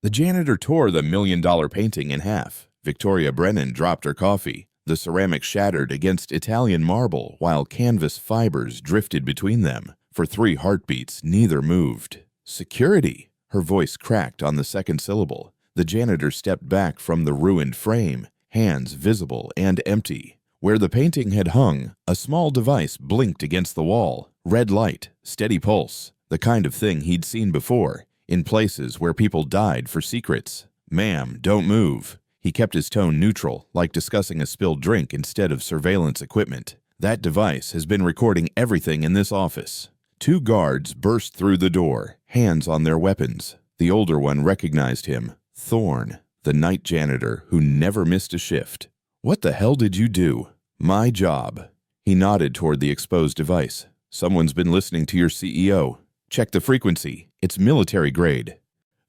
The janitor tore the $1 million painting in half. Victoria Brennan dropped her coffee. The ceramic shattered against Italian marble while canvas fibers drifted between them. For 3 heartbeats, neither moved. Security! Her voice cracked on the second syllable. The janitor stepped back from the ruined frame, hands visible and empty. Where the painting had hung, a small device blinked against the wall. Red light, steady pulse, the kind of thing he'd seen before, in places where people died for secrets. "Ma'am, don't move." He kept his tone neutral, like discussing a spilled drink instead of surveillance equipment. "That device has been recording everything in this office." 2 guards burst through the door, hands on their weapons. The older one recognized him. Thorne, the night janitor who never missed a shift. "What the hell did you do?" "My job." He nodded toward the exposed device. "Someone's been listening to your CEO. Check the frequency. It's military grade."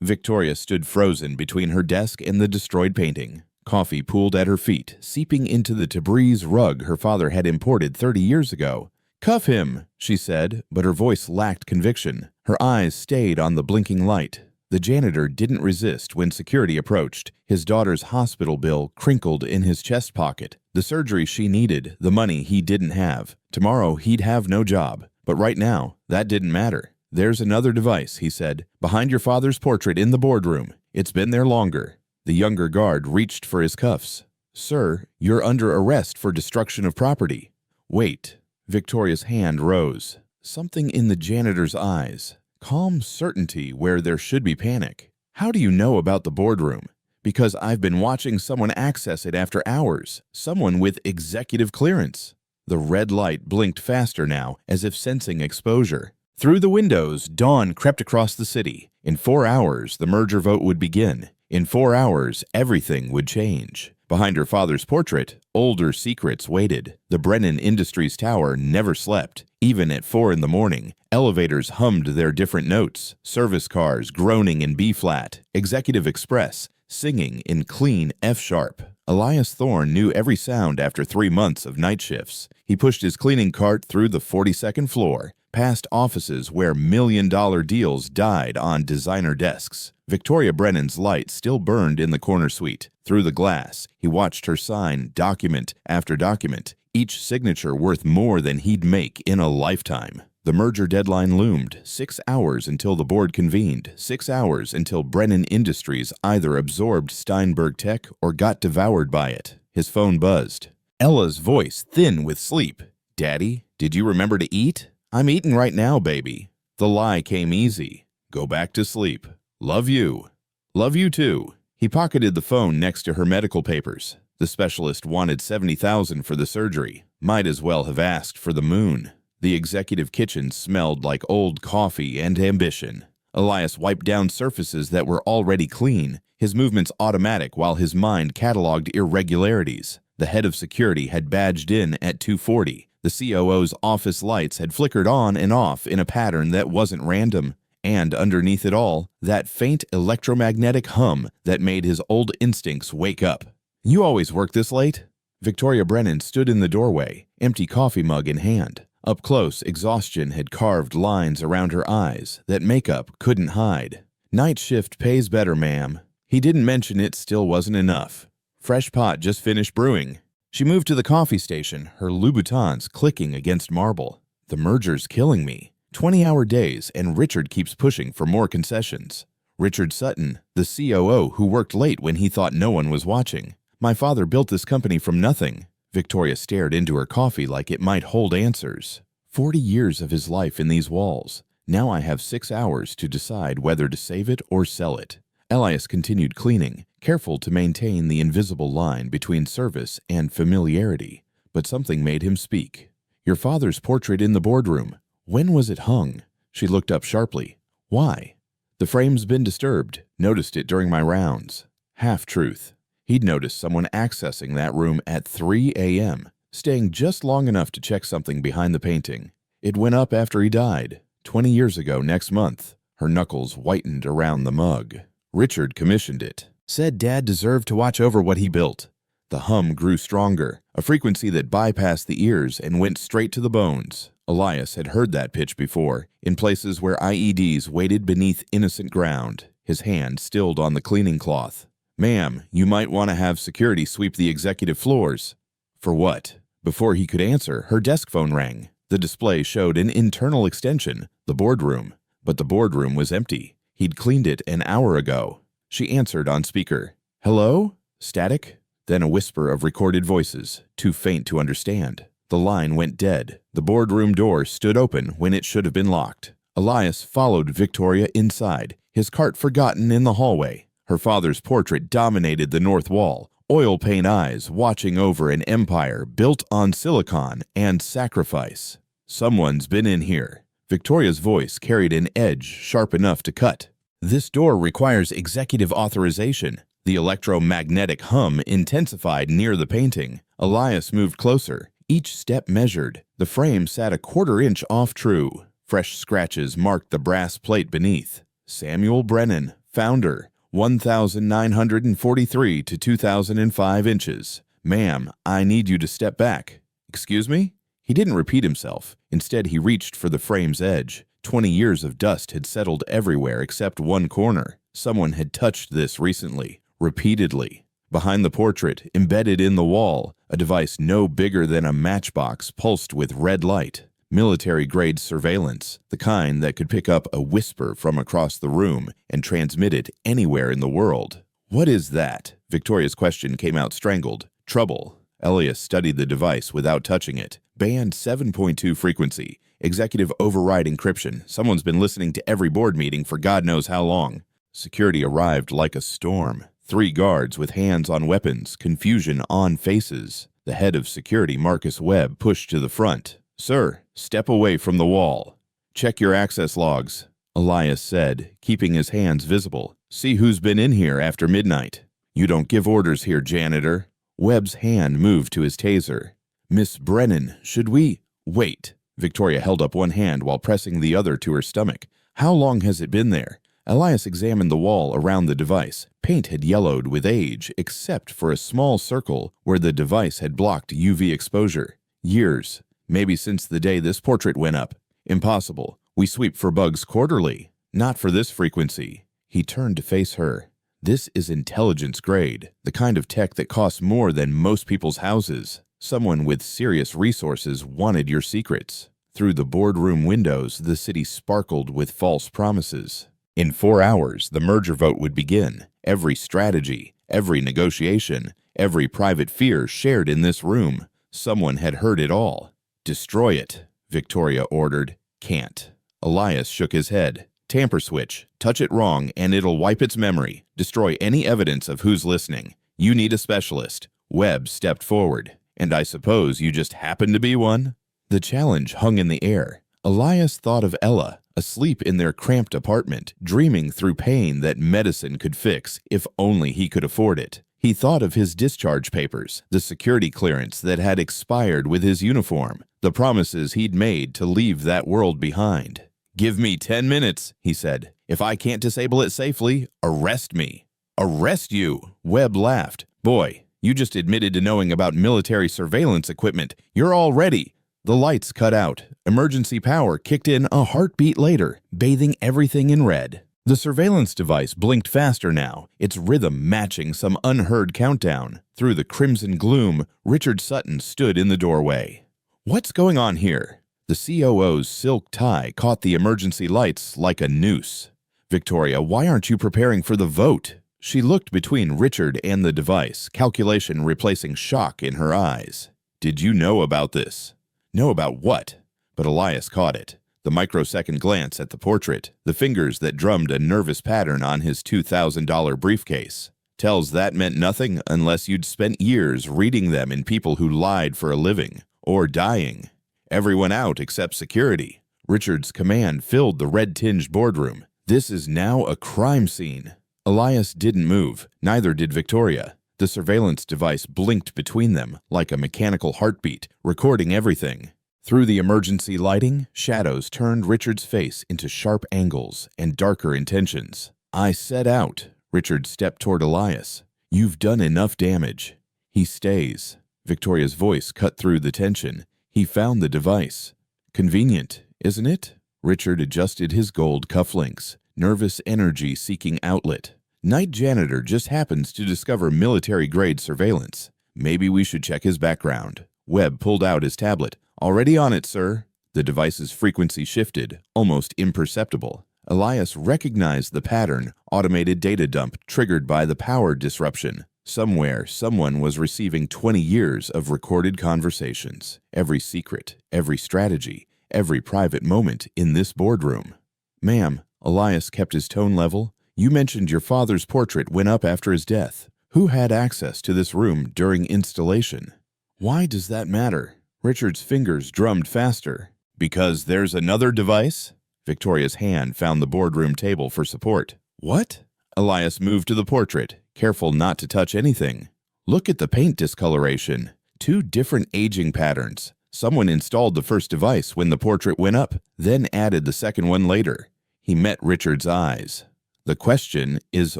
Victoria stood frozen between her desk and the destroyed painting. Coffee pooled at her feet, seeping into the Tabriz rug her father had imported 30 years ago. "Cuff him," she said, but her voice lacked conviction. Her eyes stayed on the blinking light. The janitor didn't resist when security approached. His daughter's hospital bill crinkled in his chest pocket. The surgery she needed, the money he didn't have. Tomorrow he'd have no job. But right now, that didn't matter. "There's another device," he said, "behind your father's portrait in the boardroom. It's been there longer." The younger guard reached for his cuffs. "Sir, you're under arrest for destruction of property." "Wait." Victoria's hand rose. Something in the janitor's eyes. Calm certainty where there should be panic. "How do you know about the boardroom?" "Because I've been watching someone access it after hours. Someone with executive clearance." The red light blinked faster now, as if sensing exposure. Through the windows, dawn crept across the city. In 4 hours, the merger vote would begin. In 4 hours, everything would change. Behind her father's portrait, older secrets waited. The Brennan Industries tower never slept. Even at 4 in the morning, elevators hummed their different notes. Service cars groaning in B-flat. Executive Express singing in clean F-sharp. Elias Thorne knew every sound after 3 months of night shifts. He pushed his cleaning cart through the 42nd floor, past offices where $1 million deals died on designer desks. Victoria Brennan's light still burned in the corner suite. Through the glass, he watched her sign document after document, each signature worth more than he'd make in a lifetime. The merger deadline loomed. 6 hours until the board convened. 6 hours until Brennan Industries either absorbed Steinberg Tech or got devoured by it. His phone buzzed. Ella's voice thin with sleep. "Daddy, did you remember to eat?" "I'm eating right now, baby." The lie came easy. "Go back to sleep. Love you." "Love you too." He pocketed the phone next to her medical papers. The specialist wanted $70,000 for the surgery. Might as well have asked for the moon. The executive kitchen smelled like old coffee and ambition. Elias wiped down surfaces that were already clean, his movements automatic while his mind cataloged irregularities. The head of security had badged in at 2:40. The COO's office lights had flickered on and off in a pattern that wasn't random. And underneath it all, that faint electromagnetic hum that made his old instincts wake up. "You always work this late?" Victoria Brennan stood in the doorway, empty coffee mug in hand. Up close, exhaustion had carved lines around her eyes that makeup couldn't hide. "Night shift pays better, ma'am." He didn't mention it still wasn't enough. "Fresh pot just finished brewing." She moved to the coffee station, her Louboutins clicking against marble. "The merger's killing me. 20-hour days, and Richard keeps pushing for more concessions." Richard Sutton, the COO who worked late when he thought no one was watching. "My father built this company from nothing." Victoria stared into her coffee like it might hold answers. 40 years of his life in these walls. Now I have 6 hours to decide whether to save it or sell it. Elias continued cleaning, careful to maintain the invisible line between service and familiarity. But something made him speak. "Your father's portrait in the boardroom. When was it hung?" She looked up sharply. "Why?" "The frame's been disturbed. Noticed it during my rounds." Half-truth. He'd noticed someone accessing that room at 3 a.m., staying just long enough to check something behind the painting. It went up after he died, 20 years ago next month. Her knuckles whitened around the mug. Richard commissioned it. Said Dad deserved to watch over what he built. The hum grew stronger, a frequency that bypassed the ears and went straight to the bones. Elias had heard that pitch before, in places where IEDs waited beneath innocent ground. his hand stilled on the cleaning cloth. "Ma'am, you might want to have security sweep the executive floors." "For what?" Before he could answer, her desk phone rang. The display showed an internal extension, the boardroom, but the boardroom was empty. He'd cleaned it an hour ago. She answered on speaker. "Hello?" Static, then a whisper of recorded voices, too faint to understand. The line went dead. The boardroom door stood open when it should have been locked. Elias followed Victoria inside, his cart forgotten in the hallway. Her father's portrait dominated the north wall, oil paint eyes watching over an empire built on silicon and sacrifice. "Someone's been in here." Victoria's voice carried an edge sharp enough to cut. "This door requires executive authorization." The electromagnetic hum intensified near the painting. Elias moved closer, each step measured. The frame sat a quarter-inch off true. Fresh scratches marked the brass plate beneath. "Samuel Brennan, founder, 1,943 to 2,005 inches. Ma'am, I need you to step back." "Excuse me?" He didn't repeat himself. Instead, he reached for the frame's edge. 20 years of dust had settled everywhere except one corner. Someone had touched this recently, repeatedly. Behind the portrait, embedded in the wall, a device no bigger than a matchbox pulsed with red light. Military-grade surveillance, the kind that could pick up a whisper from across the room and transmit it anywhere in the world. "What is that?" Victoria's question came out strangled. "Trouble." Elias studied the device without touching it. "Band 7.2 frequency. Executive override encryption. Someone's been listening to every board meeting for God knows how long." Security arrived like a storm. 3 guards with hands on weapons, confusion on faces. The head of security, Marcus Webb, pushed to the front. "Sir, step away from the wall." "Check your access logs," Elias said, keeping his hands visible. "See who's been in here after midnight." "You don't give orders here, janitor." Webb's hand moved to his taser. "Miss Brennan, should we—" "Wait." Victoria held up one hand while pressing the other to her stomach. "How long has it been there?" Elias examined the wall around the device. Paint had yellowed with age, except for a small circle where the device had blocked UV exposure. "Years. Maybe since the day this portrait went up." "Impossible. We sweep for bugs quarterly." "Not for this frequency." He turned to face her. "This is intelligence grade, the kind of tech that costs more than most people's houses. Someone with serious resources wanted your secrets." Through the boardroom windows, the city sparkled with false promises. In 4 hours, the merger vote would begin. Every strategy, every negotiation, every private fear shared in this room. Someone had heard it all. "Destroy it," Victoria ordered. "Can't." Elias shook his head. "Tamper switch. Touch it wrong and it'll wipe its memory. Destroy any evidence of who's listening. You need a specialist." Webb stepped forward. "And I suppose you just happen to be one?" The challenge hung in the air. Elias thought of Ella, asleep in their cramped apartment, dreaming through pain that medicine could fix if only he could afford it. He thought of his discharge papers, the security clearance that had expired with his uniform, the promises he'd made to leave that world behind. "Give me 10 minutes, he said. "If I can't disable it safely, arrest me." "Arrest you?" Webb laughed. "Boy, you just admitted to knowing about military surveillance equipment. You're all ready." The lights cut out. Emergency power kicked in a heartbeat later, bathing everything in red. The surveillance device blinked faster now, its rhythm matching some unheard countdown. Through the crimson gloom, Richard Sutton stood in the doorway. "What's going on here?" The COO's silk tie caught the emergency lights like a noose. "Victoria, why aren't you preparing for the vote?" She looked between Richard and the device, calculation replacing shock in her eyes. "Did you know about this?" "Know about what?" But Elias caught it. The microsecond glance at the portrait, the fingers that drummed a nervous pattern on his $2,000 briefcase. Tells that meant nothing unless you'd spent years reading them in people who lied for a living, or dying. Everyone out except security. Richard's command filled the red-tinged boardroom. "This is now a crime scene." Elias didn't move, neither did Victoria. The surveillance device blinked between them like a mechanical heartbeat, recording everything. Through the emergency lighting, shadows turned Richard's face into sharp angles and darker intentions. "I set out." Richard stepped toward Elias. "You've done enough damage." "He stays." Victoria's voice cut through the tension. "He found the device." "Convenient, isn't it?" Richard adjusted his gold cufflinks. nervous energy seeking outlet. Night Janitor just happens to discover military-grade surveillance. Maybe we should check his background. Webb pulled out his tablet. Already on it, sir. The device's frequency shifted, almost imperceptible. Elias recognized the pattern, automated data dump triggered by the power disruption. Somewhere, someone was receiving 20 years of recorded conversations, every secret, every strategy, every private moment in this boardroom. Ma'am, Elias kept his tone level. You mentioned your father's portrait went up after his death. Who had access to this room during installation? Why does that matter? Richard's fingers drummed faster. Because there's another device? Victoria's hand found the boardroom table for support. What? Elias moved to the portrait, careful not to touch anything. Look at the paint discoloration. 2 different aging patterns. Someone installed the first device when the portrait went up, then added the second one later. He met Richard's eyes. The question is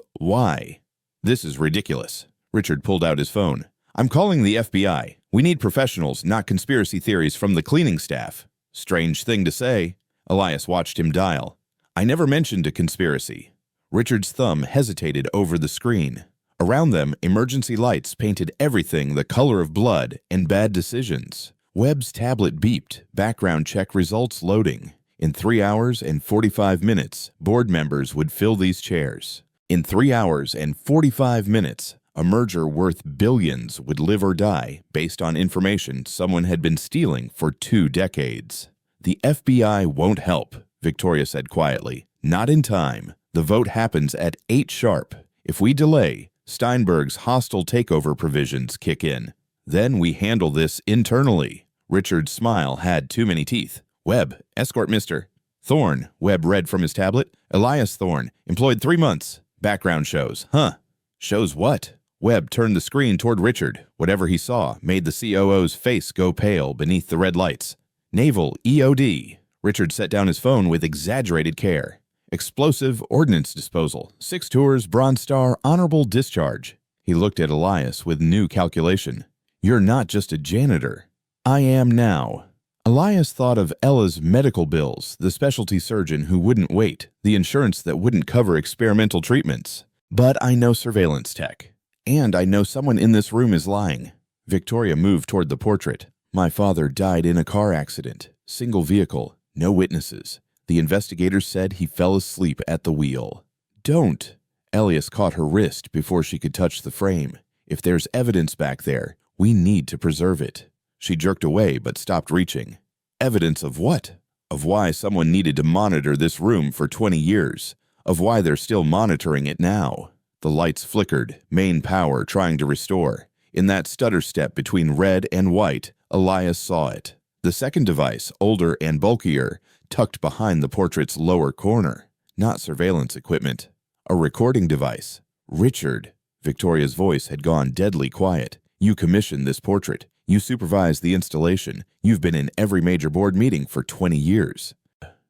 why? This is ridiculous. Richard pulled out his phone. I'm calling the FBI. We need professionals, not conspiracy theories from the cleaning staff. Strange thing to say. Elias watched him dial. I never mentioned a conspiracy. Richard's thumb hesitated over the screen. Around them, emergency lights painted everything the color of blood and bad decisions. Webb's tablet beeped, background check results loading. In 3 hours and 45 minutes, board members would fill these chairs. In 3 hours and 45 minutes, a merger worth billions would live or die based on information someone had been stealing for 2 decades. The FBI won't help, Victoria said quietly. Not in time. The vote happens at 8 sharp. If we delay, Steinberg's hostile takeover provisions kick in. Then we handle this internally. Richard's smile had too many teeth. Webb, escort Mr. Thorne, Webb read from his tablet. Elias Thorne, employed 3 months. Background shows. Huh. Shows what? Webb turned the screen toward Richard. Whatever he saw made the COO's face go pale beneath the red lights. Naval EOD. Richard set down his phone with exaggerated care. Explosive ordnance disposal. 6 tours, Bronze Star, honorable discharge. He looked at Elias with new calculation. You're not just a janitor. I am now. Elias thought of Ella's medical bills, the specialty surgeon who wouldn't wait, the insurance that wouldn't cover experimental treatments. But I know surveillance tech. And I know someone in this room is lying. Victoria moved toward the portrait. My father died in a car accident. Single vehicle. No witnesses. The investigators said he fell asleep at the wheel. Don't. Elias caught her wrist before she could touch the frame. If there's evidence back there, we need to preserve it. She jerked away but stopped reaching. Evidence of what? Of why someone needed to monitor this room for 20 years. Of why they're still monitoring it now. The lights flickered, main power trying to restore. In that stutter step between red and white, Elias saw it. The second device, older and bulkier, tucked behind the portrait's lower corner. Not surveillance equipment. A recording device. Richard. Victoria's voice had gone deadly quiet. You commissioned this portrait. You supervised the installation. You've been in every major board meeting for 20 years.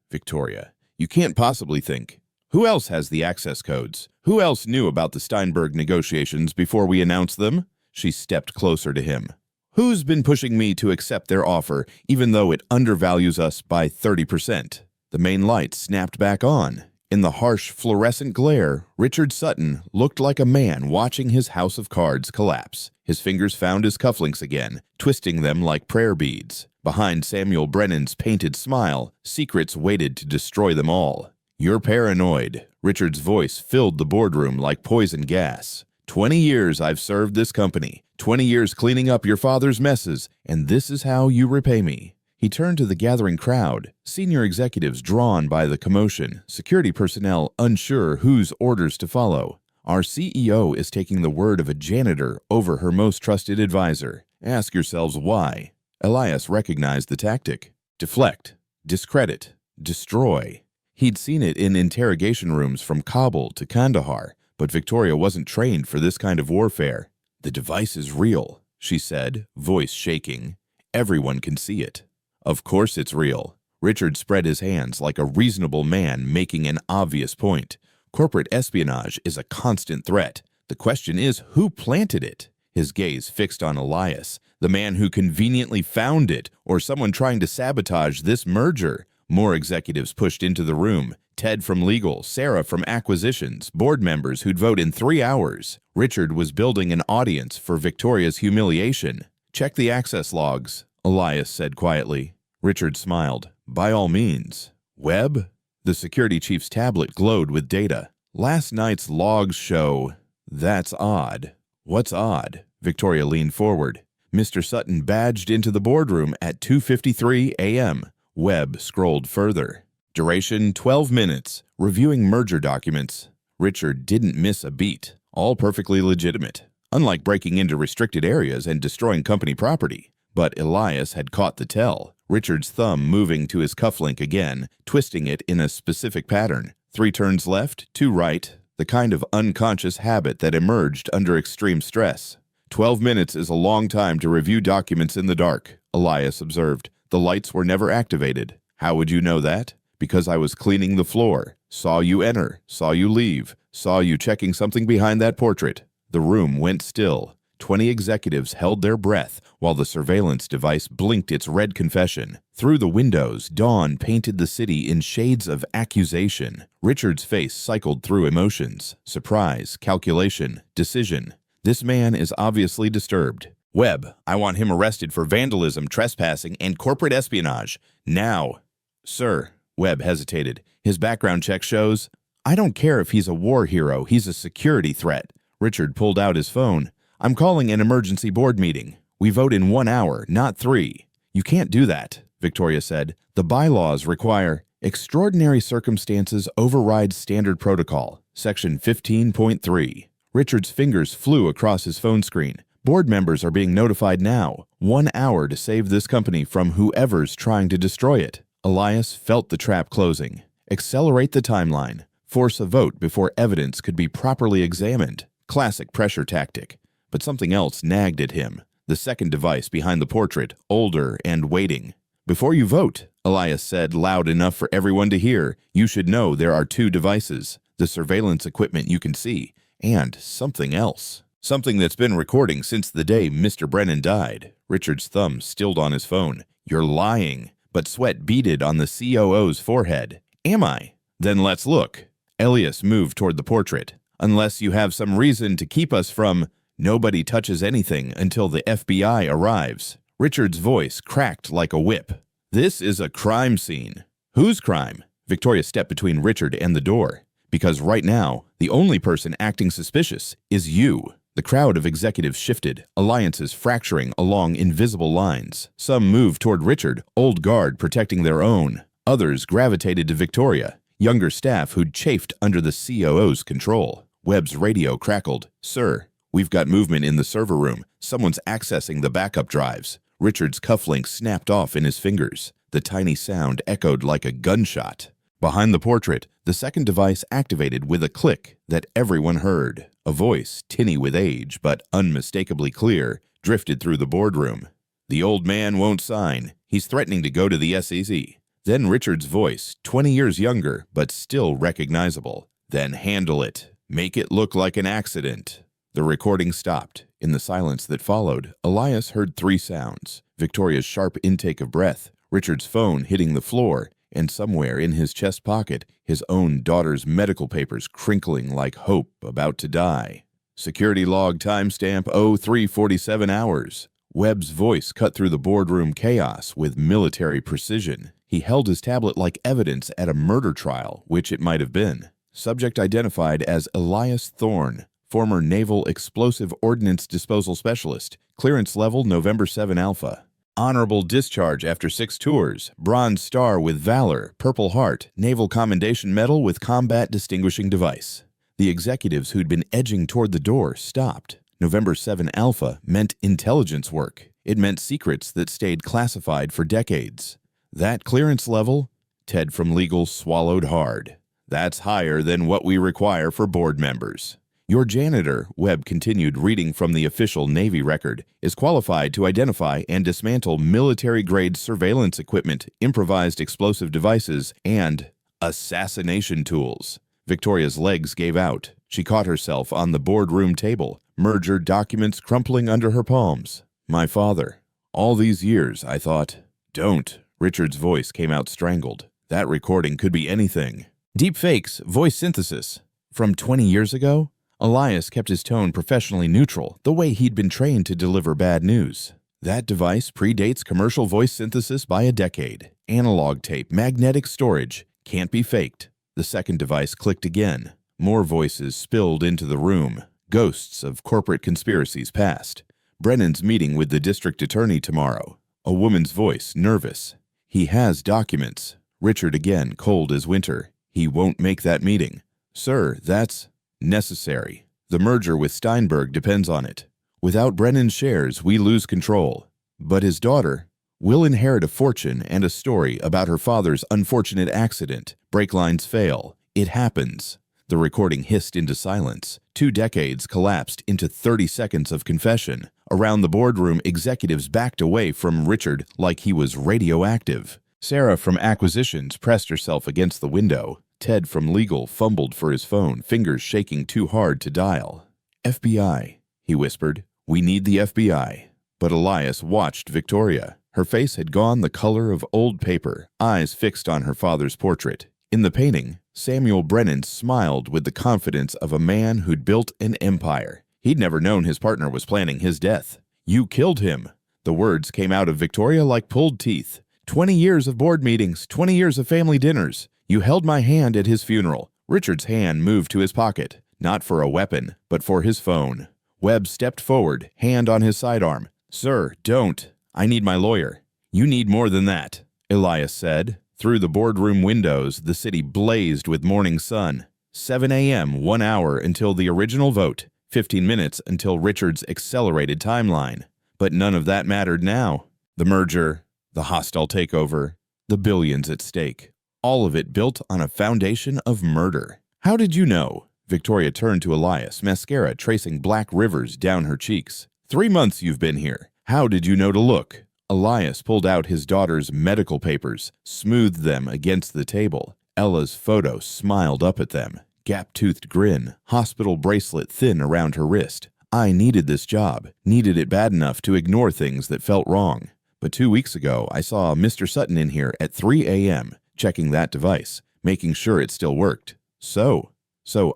Victoria, you can't possibly think. Who else has the access codes? Who else knew about the Steinberg negotiations before we announced them? She stepped closer to him. Who's been pushing me to accept their offer, even though it undervalues us by 30%? The main light snapped back on. In the harsh, fluorescent glare, Richard Sutton looked like a man watching his house of cards collapse. His fingers found his cufflinks again, twisting them like prayer beads. Behind Samuel Brennan's painted smile, secrets waited to destroy them all. You're paranoid. Richard's voice filled the boardroom like poison gas. 20 years I've served this company. 20 years cleaning up your father's messes, and this is how you repay me. He turned to the gathering crowd, senior executives drawn by the commotion, security personnel unsure whose orders to follow. Our CEO is taking the word of a janitor over her most trusted advisor. Ask yourselves why. Elias recognized the tactic. Deflect, discredit, destroy. He'd seen it in interrogation rooms from Kabul to Kandahar, but Victoria wasn't trained for this kind of warfare. The device is real, she said, voice shaking. Everyone can see it. Of course it's real. Richard spread his hands like a reasonable man making an obvious point. Corporate espionage is a constant threat. The question is, who planted it? His gaze fixed on Elias, the man who conveniently found it, or someone trying to sabotage this merger. More executives pushed into the room, Ted from legal, Sarah from acquisitions, board members who'd vote in 3 hours. Richard was building an audience for Victoria's humiliation. Check the access logs, Elias said quietly. Richard smiled. By all means. Webb? The security chief's tablet glowed with data. Last night's logs show. That's odd. What's odd? Victoria leaned forward. Mr. Sutton badged into the boardroom at 2:53 a.m. Webb scrolled further. Duration 12 minutes. Reviewing merger documents. Richard didn't miss a beat. All perfectly legitimate. Unlike breaking into restricted areas and destroying company property. But Elias had caught the tell. Richard's thumb moving to his cufflink again, twisting it in a specific pattern. 3 turns left, 2 right. The kind of unconscious habit that emerged under extreme stress. 12 minutes is a long time to review documents in the dark, Elias observed. The lights were never activated. How would you know that? Because I was cleaning the floor. Saw you enter. Saw you leave. Saw you checking something behind that portrait. The room went still. 20 executives held their breath while the surveillance device blinked its red confession. Through the windows, dawn painted the city in shades of accusation. Richard's face cycled through emotions. Surprise, calculation, decision. This man is obviously disturbed. Webb, I want him arrested for vandalism, trespassing, and corporate espionage. Now. Sir, Webb hesitated. His background check shows. I don't care if he's a war hero. He's a security threat. Richard pulled out his phone. I'm calling an emergency board meeting. We vote in 1 hour, not 3. You can't do that, Victoria said. The bylaws require extraordinary circumstances override standard protocol. Section 15.3. Richard's fingers flew across his phone screen. Board members are being notified now. 1 hour to save this company from whoever's trying to destroy it. Elias felt the trap closing. Accelerate the timeline. Force a vote before evidence could be properly examined. Classic pressure tactic. But something else nagged at him. The second device behind the portrait, older and waiting. Before you vote, Elias said loud enough for everyone to hear, you should know there are 2 devices. The surveillance equipment you can see, and something else. Something that's been recording since the day Mr. Brennan died. Richard's thumb stilled on his phone. You're lying. But sweat beaded on the COO's forehead. Am I? Then let's look. Elias moved toward the portrait. Unless you have some reason to keep us from... Nobody touches anything until the FBI arrives. Richard's voice cracked like a whip. This is a crime scene. Whose crime? Victoria stepped between Richard and the door. Because right now, the only person acting suspicious is you. The crowd of executives shifted, alliances fracturing along invisible lines. Some moved toward Richard, old guard protecting their own. Others gravitated to Victoria, younger staff who'd chafed under the COO's control. Webb's radio crackled. Sir, we've got movement in the server room. Someone's accessing the backup drives. Richard's cufflink snapped off in his fingers. The tiny sound echoed like a gunshot. Behind the portrait, the second device activated with a click that everyone heard. A voice, tinny with age but unmistakably clear, drifted through the boardroom. The old man won't sign. He's threatening to go to the SEC. Then Richard's voice, 20 years younger but still recognizable. Then handle it. Make it look like an accident. The recording stopped. In the silence that followed, Elias heard 3 sounds. Victoria's sharp intake of breath, Richard's phone hitting the floor, and somewhere in his chest pocket, his own daughter's medical papers crinkling like hope about to die. Security log timestamp 0347 hours. Webb's voice cut through the boardroom chaos with military precision. He held his tablet like evidence at a murder trial, which it might have been. Subject identified as Elias Thorne, former Naval Explosive Ordnance Disposal Specialist, clearance level November 7 Alpha. Honorable discharge after 6 tours, Bronze Star with Valor, Purple Heart, Naval Commendation Medal with Combat Distinguishing Device. The executives who'd been edging toward the door stopped. November 7 Alpha meant intelligence work. It meant secrets that stayed classified for decades. That clearance level? Ted from legal swallowed hard. That's higher than what we require for board members. Your janitor, Webb continued reading from the official Navy record, is qualified to identify and dismantle military-grade surveillance equipment, improvised explosive devices, and assassination tools. Victoria's legs gave out. She caught herself on the boardroom table, merger documents crumpling under her palms. My father. All these years, I thought. Don't. Richard's voice came out strangled. That recording could be anything. Deepfakes, voice synthesis. From 20 years ago, Elias kept his tone professionally neutral, the way he'd been trained to deliver bad news. That device predates commercial voice synthesis by a decade. Analog tape, magnetic storage, can't be faked. The second device clicked again. More voices spilled into the room. Ghosts of corporate conspiracies passed. Brennan's meeting with the district attorney tomorrow. A woman's voice, nervous. He has documents. Richard again, cold as winter. He won't make that meeting. Sir, that's necessary. The merger with Steinberg depends on it. Without Brennan's shares, we lose control. But his daughter will inherit a fortune and a story about her father's unfortunate accident. Brake lines fail. It happens. The recording hissed into silence. 2 decades collapsed into 30 seconds of confession. Around the boardroom, executives backed away from Richard like he was radioactive. Sarah from acquisitions pressed herself against the window. Ted from legal fumbled for his phone, fingers shaking too hard to dial. FBI, he whispered. We need the FBI. But Elias watched Victoria. Her face had gone the color of old paper, eyes fixed on her father's portrait. In the painting, Samuel Brennan smiled with the confidence of a man who'd built an empire. He'd never known his partner was planning his death. You killed him. The words came out of Victoria like pulled teeth. 20 years of board meetings, 20 years of family dinners. You held my hand at his funeral. Richard's hand moved to his pocket, not for a weapon, but for his phone. Webb stepped forward, hand on his sidearm. Sir, don't. I need my lawyer. You need more than that, Elias said. Through the boardroom windows, the city blazed with morning sun. 7 a.m., 1 hour until the original vote, 15 minutes until Richard's accelerated timeline. But none of that mattered now. The merger, the hostile takeover, the billions at stake. All of it built on a foundation of murder. How did you know? Victoria turned to Elias, mascara tracing black rivers down her cheeks. 3 months you've been here. How did you know to look? Elias pulled out his daughter's medical papers, smoothed them against the table. Ella's photo smiled up at them. Gap-toothed grin, hospital bracelet thin around her wrist. I needed this job, needed it bad enough to ignore things that felt wrong. But 2 weeks ago, I saw Mr. Sutton in here at 3 a.m., checking that device, making sure it still worked. So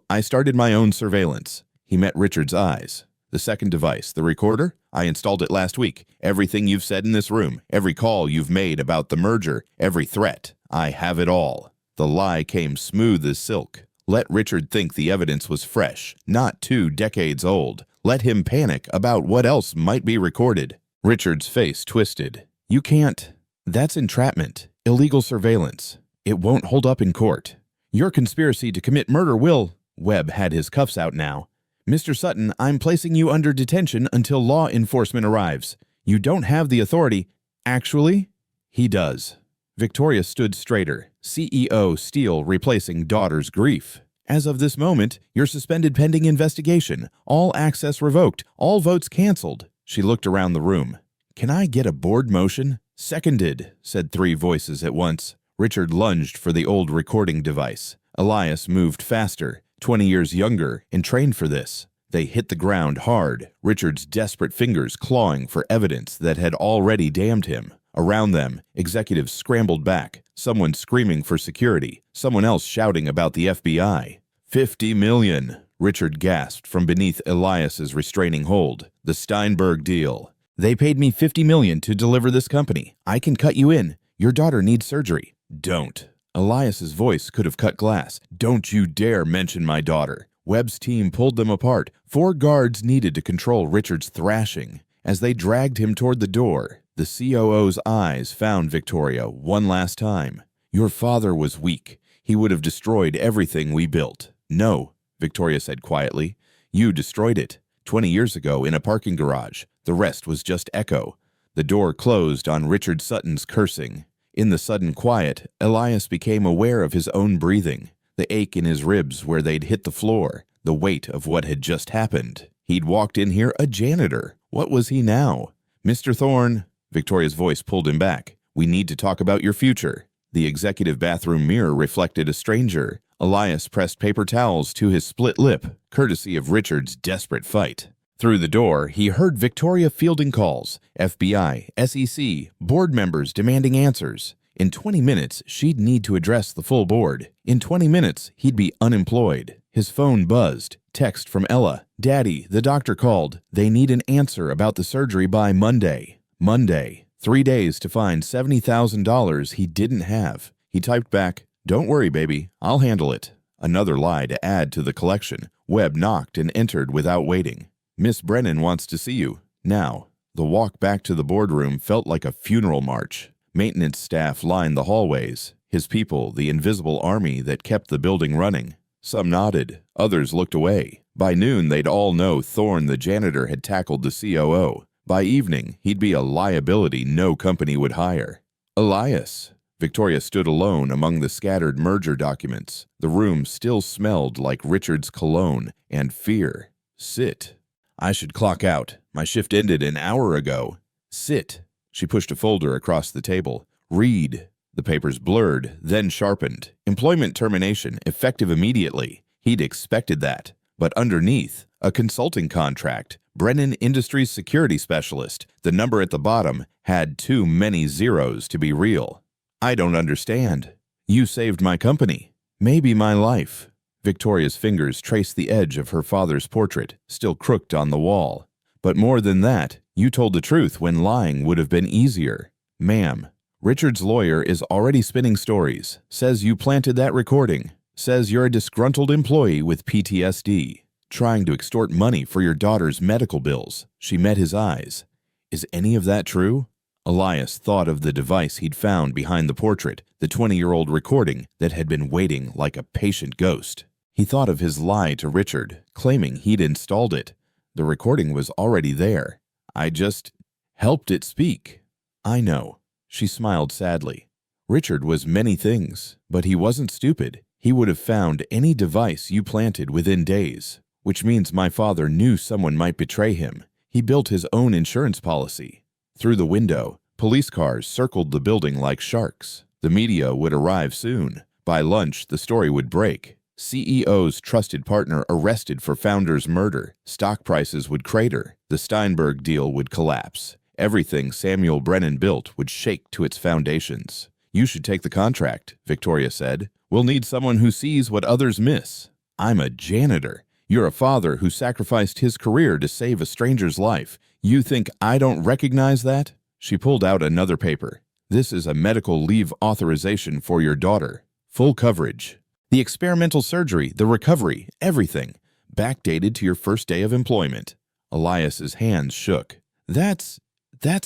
I started my own surveillance. He met Richard's eyes. The second device, the recorder, I installed it last week. Everything you've said in this room, every call you've made about the merger, every threat, I have it all. The lie came smooth as silk. Let Richard think the evidence was fresh, not 2 decades old. Let him panic about what else might be recorded. Richard's face twisted. You can't. That's entrapment, illegal surveillance. It won't hold up in court. Your conspiracy to commit murder will. Webb had his cuffs out now. Mr. Sutton, I'm placing you under detention until law enforcement arrives. You don't have the authority. Actually, he does. Victoria stood straighter, CEO Steele replacing daughter's grief. As of this moment, you're suspended pending investigation. All access revoked. All votes canceled. She looked around the room. Can I get a board motion? Seconded, said 3 voices at once. Richard lunged for the old recording device. Elias moved faster, 20 years younger, and trained for this. They hit the ground hard, Richard's desperate fingers clawing for evidence that had already damned him. Around them, executives scrambled back, someone screaming for security, someone else shouting about the FBI. 50 million, Richard gasped from beneath Elias's restraining hold. The Steinberg deal. They paid me 50 million to deliver this company. I can cut you in. Your daughter needs surgery. Don't. Elias's voice could have cut glass. Don't you dare mention my daughter. Webb's team pulled them apart. 4 guards needed to control Richard's thrashing. As they dragged him toward the door, the COO's eyes found Victoria one last time. Your father was weak. He would have destroyed everything we built. No, Victoria said quietly. You destroyed it. 20 years ago in a parking garage. The rest was just echo. The door closed on Richard Sutton's cursing. In the sudden quiet, Elias became aware of his own breathing, the ache in his ribs where they'd hit the floor, the weight of what had just happened. He'd walked in here a janitor. What was he now? Mr. Thorne, Victoria's voice pulled him back. We need to talk about your future. The executive bathroom mirror reflected a stranger. Elias pressed paper towels to his split lip, courtesy of Richard's desperate fight. Through the door, he heard Victoria fielding calls, FBI, SEC, board members demanding answers. In 20 minutes, she'd need to address the full board. In 20 minutes, he'd be unemployed. His phone buzzed. Text from Ella. Daddy, the doctor called. They need an answer about the surgery by Monday. Monday. 3 days to find $70,000 he didn't have. He typed back, "Don't worry, baby. I'll handle it." Another lie to add to the collection. Webb knocked and entered without waiting. "Miss Brennan wants to see you. Now." The walk back to the boardroom felt like a funeral march. Maintenance staff lined the hallways. His people, the invisible army that kept the building running. Some nodded. Others looked away. By noon, they'd all know Thorne, the janitor, had tackled the COO. By evening, he'd be a liability no company would hire. Elias. Victoria stood alone among the scattered merger documents. The room still smelled like Richard's cologne and fear. Sit. I should clock out. My shift ended an hour ago. Sit. She pushed a folder across the table. Read. The papers blurred, then sharpened. Employment termination, effective immediately. He'd expected that. But underneath, a consulting contract. Brennan Industries Security Specialist. The number at the bottom had too many zeros to be real. I don't understand. You saved my company. Maybe my life. Victoria's fingers traced the edge of her father's portrait, still crooked on the wall. But more than that, you told the truth when lying would have been easier. Ma'am, Richard's lawyer is already spinning stories. Says you planted that recording. Says you're a disgruntled employee with PTSD. Trying to extort money for your daughter's medical bills. She met his eyes. Is any of that true? Elias thought of the device he'd found behind the portrait, the 20-year-old recording that had been waiting like a patient ghost. He thought of his lie to Richard, claiming he'd installed it. The recording was already there. I just helped it speak. I know. She smiled sadly. Richard was many things, but he wasn't stupid. He would have found any device you planted within days, which means my father knew someone might betray him. He built his own insurance policy. Through the window, police cars circled the building like sharks. The media would arrive soon. By lunch, the story would break. CEO's trusted partner arrested for founder's murder. Stock prices would crater. The Steinberg deal would collapse. Everything Samuel Brennan built would shake to its foundations. You should take the contract, Victoria said. We'll need someone who sees what others miss. I'm a janitor. You're a father who sacrificed his career to save a stranger's life. You think I don't recognize that? She pulled out another paper. This is a medical leave authorization for your daughter. Full coverage. The experimental surgery, the recovery, everything. Backdated to your first day of employment. Elias's hands shook. That's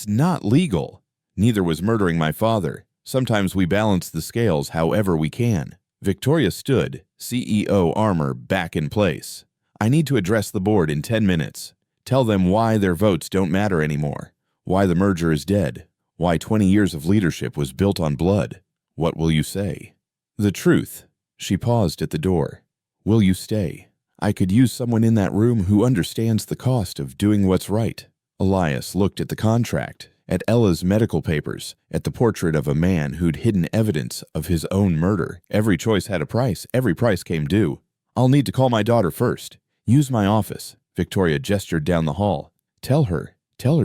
not legal. Neither was murdering my father. Sometimes we balance the scales however we can. Victoria stood, CEO armor back in place. I need to address the board in 10 minutes. Tell them why their votes don't matter anymore. Why the merger is dead. Why 20 years of leadership was built on blood. What will you say? The truth. She paused at the door. Will you stay? I could use someone in that room who understands the cost of doing what's right. Elias looked at the contract, at Ella's medical papers, at the portrait of a man who'd hidden evidence of his own murder. Every choice had a price. Every price came due. I'll need to call my daughter first. Use my office. Victoria gestured down the hall. Tell her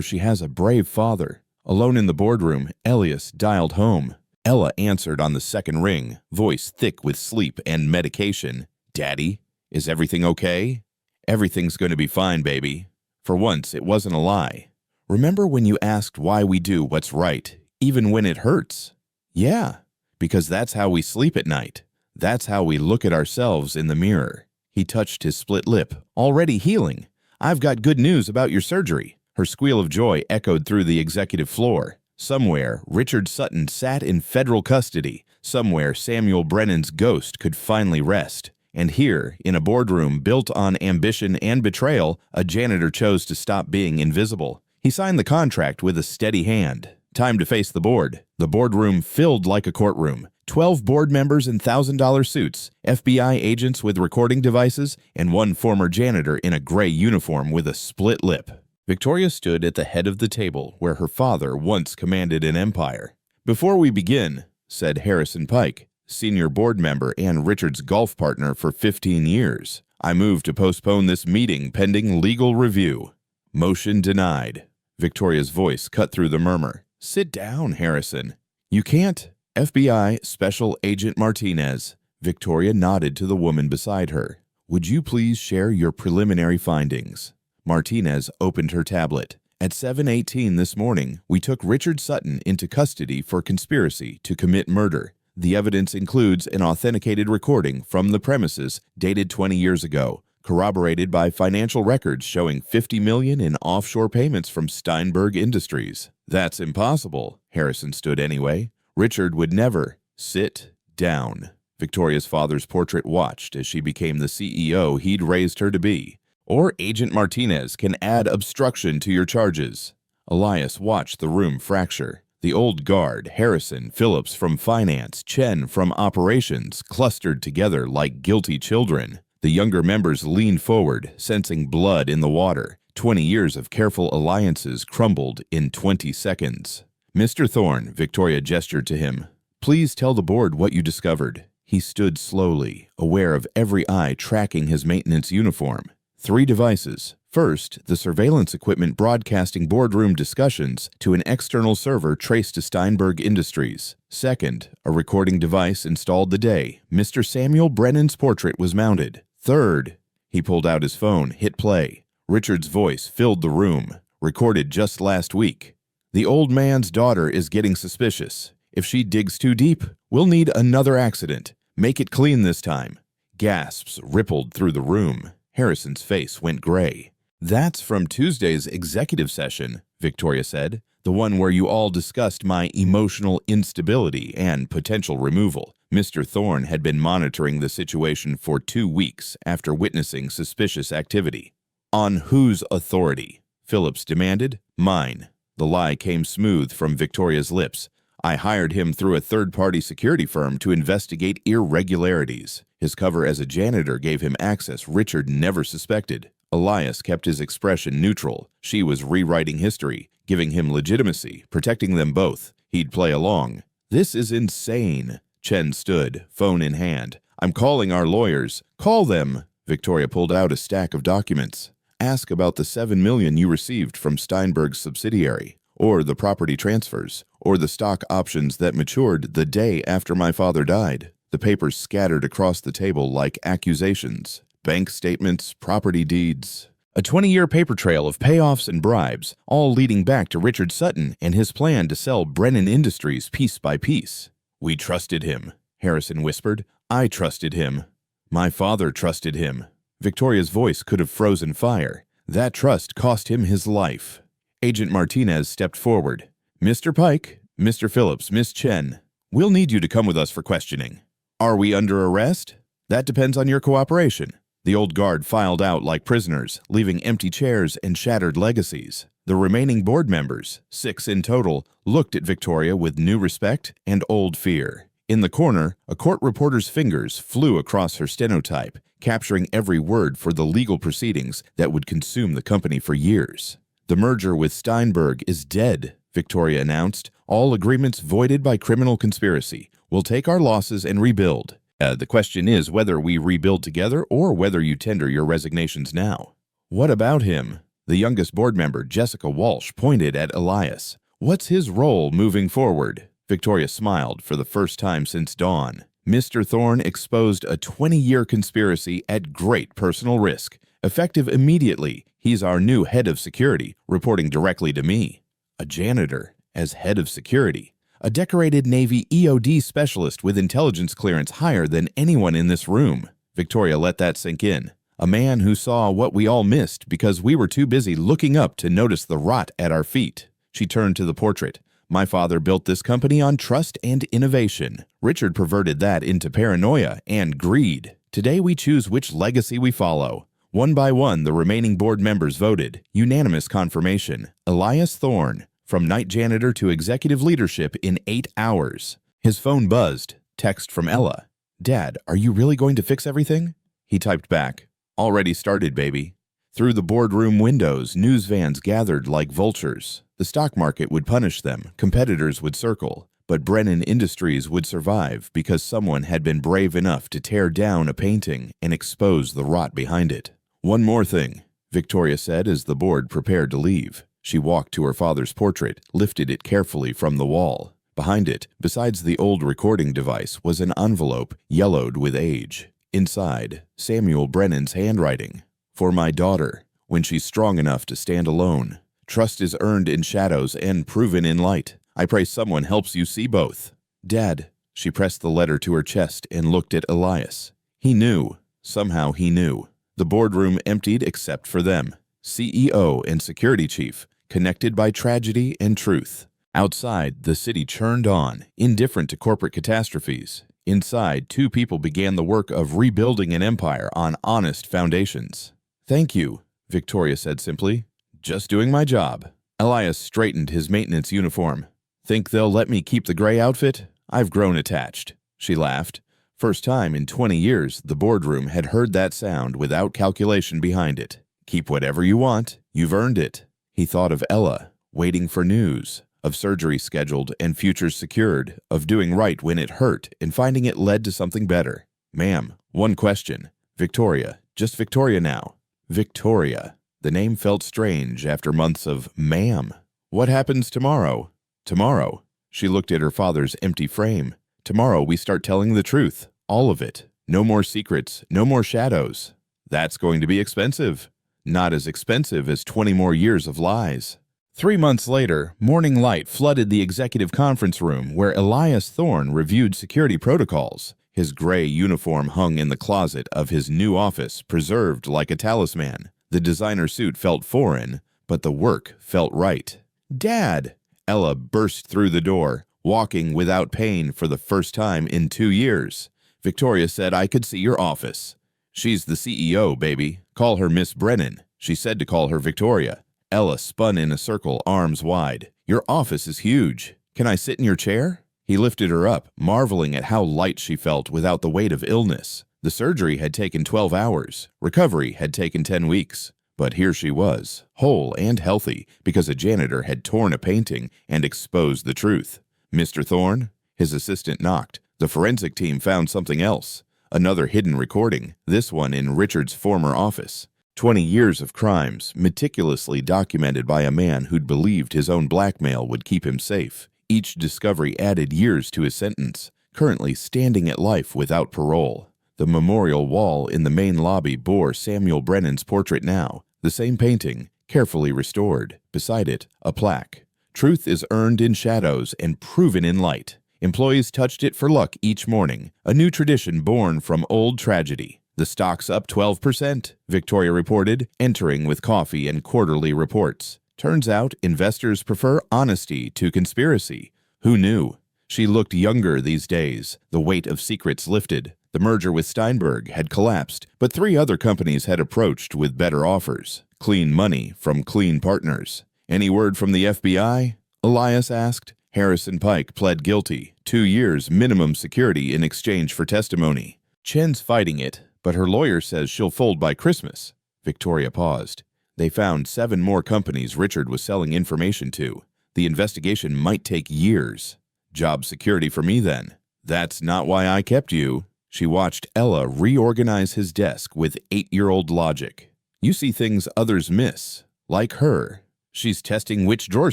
she has a brave father. Alone in the boardroom, Elias dialed home. Ella answered on the second ring, voice thick with sleep and medication. Daddy, is everything okay? Everything's going to be fine, baby. For once, it wasn't a lie. Remember when you asked why we do what's right, even when it hurts? Yeah, because that's how we sleep at night. That's how we look at ourselves in the mirror. He touched his split lip, already healing. I've got good news about your surgery. Her squeal of joy echoed through the executive floor. Somewhere, Richard Sutton sat in federal custody. Somewhere, Samuel Brennan's ghost could finally rest. And here, in a boardroom built on ambition and betrayal, a janitor chose to stop being invisible. He signed the contract with a steady hand. Time to face the board. The boardroom filled like a courtroom. 12 board members in $1,000 suits, FBI agents with recording devices, and one former janitor in a gray uniform with a split lip. Victoria stood at the head of the table where her father once commanded an empire. Before we begin, said Harrison Pike, senior board member and Richard's golf partner for 15 years, I move to postpone this meeting pending legal review. Motion denied. Victoria's voice cut through the murmur. Sit down, Harrison. You can't. FBI Special Agent Martinez. Victoria nodded to the woman beside her. Would you please share your preliminary findings? Martinez opened her tablet. At 7:18 this morning, we took Richard Sutton into custody for conspiracy to commit murder. The evidence includes an authenticated recording from the premises dated 20 years ago, corroborated by financial records showing $50 million in offshore payments from Steinberg Industries. That's impossible. Harrison stood anyway. Richard would never. Sit down. Victoria's father's portrait watched as she became the CEO he'd raised her to be. Or Agent Martinez can add obstruction to your charges. Elias watched the room fracture. The old guard, Harrison, Phillips from finance, Chen from operations, clustered together like guilty children. The younger members leaned forward, sensing blood in the water. 20 years of careful alliances crumbled in 20 seconds. Mr. Thorne, Victoria gestured to him. Please tell the board what you discovered. He stood slowly, aware of every eye tracking his maintenance uniform. 3 devices. First, the surveillance equipment broadcasting boardroom discussions to an external server traced to Steinberg Industries. Second, a recording device installed the day Mr. Samuel Brennan's portrait was mounted. Third, he pulled out his phone, hit play. Richard's voice filled the room, recorded just last week. The old man's daughter is getting suspicious. If she digs too deep, we'll need another accident. Make it clean this time. Gasps rippled through the room. Harrison's face went gray. That's from Tuesday's executive session, Victoria said, the one where you all discussed my emotional instability and potential removal. Mr. Thorne had been monitoring the situation for 2 weeks after witnessing suspicious activity. On whose authority? Phillips demanded. Mine. The lie came smooth from Victoria's lips. I hired him through a third-party security firm to investigate irregularities. His cover as a janitor gave him access Richard never suspected. Elias kept his expression neutral. She was rewriting history, giving him legitimacy, protecting them both. He'd play along. This is insane. Chen stood, phone in hand. I'm calling our lawyers. Call them. Victoria pulled out a stack of documents. Ask about the $7 million you received from Steinberg's subsidiary, or the property transfers, or the stock options that matured the day after my father died. The papers scattered across the table like accusations. Bank statements, property deeds. A 20-year paper trail of payoffs and bribes, all leading back to Richard Sutton and his plan to sell Brennan Industries piece by piece. We trusted him, Harrison whispered. I trusted him. My father trusted him. Victoria's voice could have frozen fire. That trust cost him his life. Agent Martinez stepped forward. Mr. Pike, Mr. Phillips, Miss Chen, we'll need you to come with us for questioning. Are we under arrest? That depends on your cooperation. The old guard filed out like prisoners, leaving empty chairs and shattered legacies. The remaining board members, 6 in total, looked at Victoria with new respect and old fear. In the corner, a court reporter's fingers flew across her stenotype, capturing every word for the legal proceedings that would consume the company for years. The merger with Steinberg is dead, Victoria announced. All agreements voided by criminal conspiracy. We'll take our losses and rebuild. The question is whether we rebuild together or whether you tender your resignations now. What about him? The youngest board member, Jessica Walsh, pointed at Elias. What's his role moving forward? Victoria smiled for the first time since dawn. Mr. Thorne exposed a 20-year conspiracy at great personal risk. Effective immediately, he's our new head of security, reporting directly to me. A janitor as head of security. A decorated Navy EOD specialist with intelligence clearance higher than anyone in this room. Victoria let that sink in. A man who saw what we all missed because we were too busy looking up to notice the rot at our feet. She turned to the portrait. My father built this company on trust and innovation. Richard perverted that into paranoia and greed. Today we choose which legacy we follow. One by one, the remaining board members voted. Unanimous confirmation. Elias Thorne, from night janitor to executive leadership in 8 hours. His phone buzzed. Text from Ella. Dad, are you really going to fix everything? He typed back. Already started, baby. Through the boardroom windows, news vans gathered like vultures. The stock market would punish them, competitors would circle, but Brennan Industries would survive because someone had been brave enough to tear down a painting and expose the rot behind it. One more thing, Victoria said as the board prepared to leave. She walked to her father's portrait, lifted it carefully from the wall. Behind it, besides the old recording device, was an envelope yellowed with age. Inside, Samuel Brennan's handwriting. For my daughter, when she's strong enough to stand alone. Trust is earned in shadows and proven in light. I pray someone helps you see both. Dad, she pressed the letter to her chest and looked at Elias. He knew. Somehow he knew. The boardroom emptied except for them. CEO and security chief, connected by tragedy and truth. Outside, the city churned on, indifferent to corporate catastrophes. Inside, two people began the work of rebuilding an empire on honest foundations. Thank you, Victoria said simply. Just doing my job. Elias straightened his maintenance uniform. Think they'll let me keep the gray outfit? I've grown attached. She laughed. First time in 20 years, the boardroom had heard that sound without calculation behind it. Keep whatever you want. You've earned it. He thought of Ella, waiting for news, of surgery scheduled and futures secured, of doing right when it hurt and finding it led to something better. Ma'am, one question. Victoria, just Victoria now. Victoria. The name felt strange after months of ma'am. What happens tomorrow? Tomorrow. She looked at her father's empty frame. Tomorrow we start telling the truth. All of it. No more secrets. No more shadows. That's going to be expensive. Not as expensive as 20 more years of lies. 3 months later, morning light flooded the executive conference room where Elias Thorne reviewed security protocols. His gray uniform hung in the closet of his new office, preserved like a talisman. The designer suit felt foreign, but the work felt right. Dad! Ella burst through the door, walking without pain for the first time in 2 years. Victoria said I could see your office. She's the CEO, baby. Call her Miss Brennan. She said to call her Victoria. Ella spun in a circle, arms wide. Your office is huge. Can I sit in your chair? He lifted her up, marveling at how light she felt without the weight of illness. The surgery had taken 12 hours. Recovery had taken 10 weeks. But here she was, whole and healthy, because a janitor had torn a painting and exposed the truth. Mr. Thorne? His assistant knocked. The forensic team found something else. Another hidden recording, this one in Richard's former office. 20 years of crimes, meticulously documented by a man who'd believed his own blackmail would keep him safe. Each discovery added years to his sentence, currently standing at life without parole. The memorial wall in the main lobby bore Samuel Brennan's portrait now, the same painting, carefully restored. Beside it, a plaque. Truth is earned in shadows and proven in light. Employees touched it for luck each morning, a new tradition born from old tragedy. The stock's up 12%, Victoria reported, entering with coffee and quarterly reports. Turns out investors prefer honesty to conspiracy. Who knew? She looked younger these days, the weight of secrets lifted. The merger with Steinberg had collapsed, but 3 other companies had approached with better offers. Clean money from clean partners. Any word from the FBI? Elias asked. Harrison Pike pled guilty, 2 years minimum security in exchange for testimony. Chen's fighting it, but her lawyer says she'll fold by Christmas. Victoria paused. They found 7 more companies Richard was selling information to. The investigation might take years. Job security for me then. That's not why I kept you. She watched Ella reorganize his desk with 8-year-old logic. You see things others miss, like her. She's testing which drawer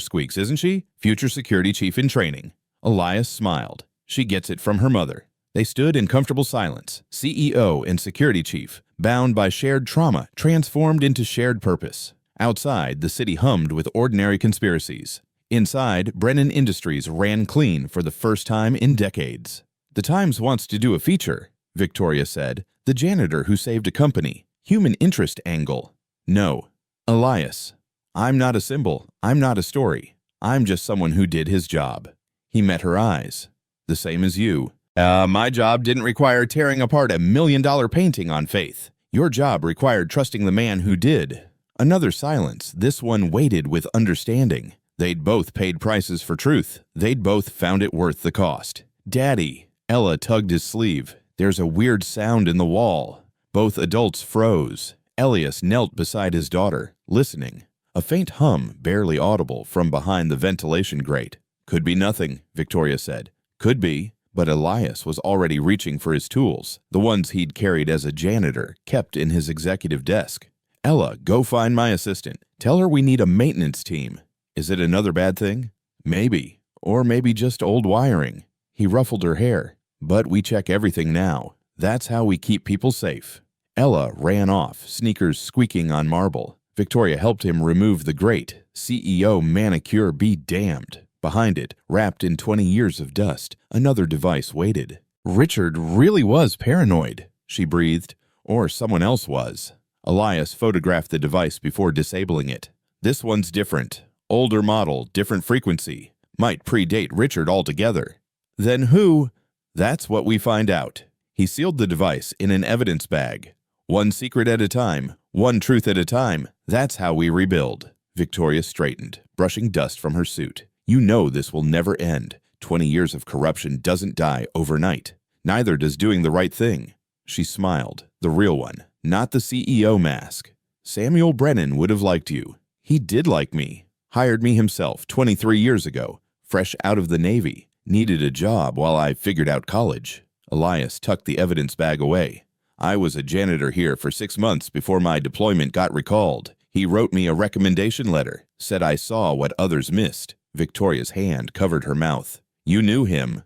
squeaks, isn't she? Future security chief in training. Elias smiled. She gets it from her mother. They stood in comfortable silence, CEO and security chief, bound by shared trauma, transformed into shared purpose. Outside, the city hummed with ordinary conspiracies. Inside, Brennan Industries ran clean for the first time in decades. The Times wants to do a feature, Victoria said. The janitor who saved a company. Human interest angle. No. Elias. I'm not a symbol. I'm not a story. I'm just someone who did his job. He met her eyes. The same as you. My job didn't require tearing apart $1 million painting on faith. Your job required trusting the man who did. Another silence, this one waited with understanding. They'd both paid prices for truth. They'd both found it worth the cost. Daddy. Ella tugged his sleeve. There's a weird sound in the wall. Both adults froze. Elias knelt beside his daughter, listening. A faint hum, barely audible, from behind the ventilation grate. Could be nothing, Victoria said. Could be. But Elias was already reaching for his tools, the ones he'd carried as a janitor, kept in his executive desk. Ella, go find my assistant. Tell her we need a maintenance team. Is it another bad thing? Maybe. Or maybe just old wiring. He ruffled her hair. But we check everything now. That's how we keep people safe. Ella ran off, sneakers squeaking on marble. Victoria helped him remove the grate. CEO manicure be damned. Behind it, wrapped in 20 years of dust, another device waited. Richard really was paranoid, she breathed. Or someone else was. Elias photographed the device before disabling it. This one's different. Older model, different frequency. Might predate Richard altogether. Then who? That's what we find out. He sealed the device in an evidence bag. One secret at a time, one truth at a time. That's how we rebuild. Victoria straightened, brushing dust from her suit. You know this will never end. 20 years of corruption doesn't die overnight. Neither does doing the right thing. She smiled. The real one, not the CEO mask. Samuel Brennan would have liked you. He did like me. Hired me himself 23 years ago, fresh out of the Navy. Needed a job while I figured out college. Elias tucked the evidence bag away. I was a janitor here for 6 months before my deployment got recalled. He wrote me a recommendation letter, said I saw what others missed. Victoria's hand covered her mouth. You knew him.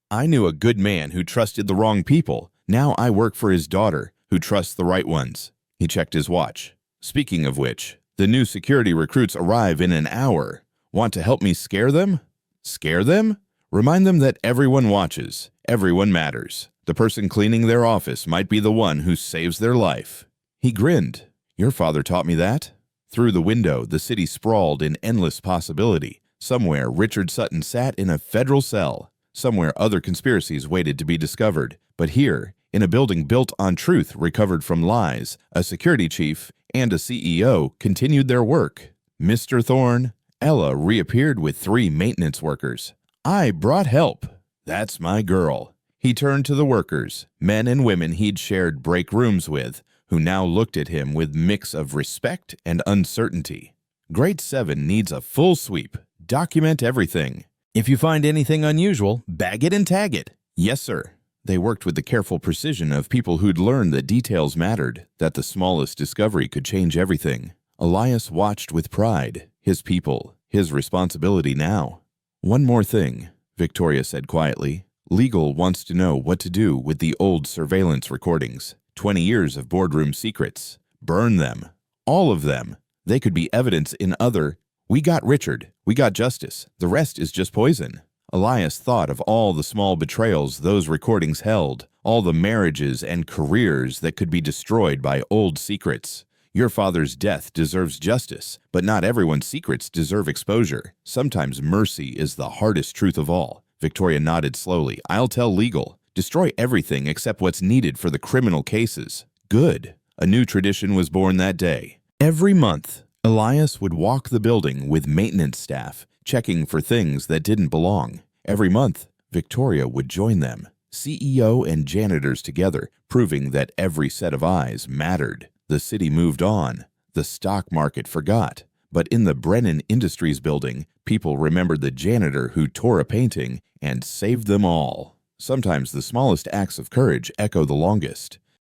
I knew a good man who trusted the wrong people. Now I work for his daughter, who trusts the right ones. He checked his watch. Speaking of which, the new security recruits arrive in an hour. Want to help me scare them? Scare them? Remind them that everyone watches. Everyone matters. The person cleaning their office might be the one who saves their life. He grinned. Your father taught me that. Through the window, the city sprawled in endless possibility. Somewhere, Richard Sutton sat in a federal cell. Somewhere, other conspiracies waited to be discovered. But here, in a building built on truth recovered from lies, a security chief and a CEO continued their work. Mr. Thorne, Ella reappeared with 3 maintenance workers. I brought help. That's my girl. He turned to the workers, men and women he'd shared break rooms with, who now looked at him with mix of respect and uncertainty. Grade 7 needs a full sweep. Document everything. If you find anything unusual, bag it and tag it. Yes, sir. They worked with the careful precision of people who'd learned that details mattered, that the smallest discovery could change everything. Elias watched with pride. His people, his responsibility now. One more thing, Victoria said quietly. Legal wants to know what to do with the old surveillance recordings. 20 years of boardroom secrets. Burn them. All of them. They could be evidence in other. We got Richard. We got justice. The rest is just poison. Elias thought of all the small betrayals those recordings held, all the marriages and careers that could be destroyed by old secrets. Your father's death deserves justice, but not everyone's secrets deserve exposure. Sometimes mercy is the hardest truth of all. Victoria nodded slowly. I'll tell legal. Destroy everything except what's needed for the criminal cases. Good. A new tradition was born that day. Every month, Elias would walk the building with maintenance staff, checking for things that didn't belong. Every month, Victoria would join them, CEO and janitors together, proving that every set of eyes mattered. The city moved on. The stock market forgot. But in the Brennan Industries building, people remembered the janitor who tore a painting and saved them all. Sometimes the smallest acts of courage echo the longest.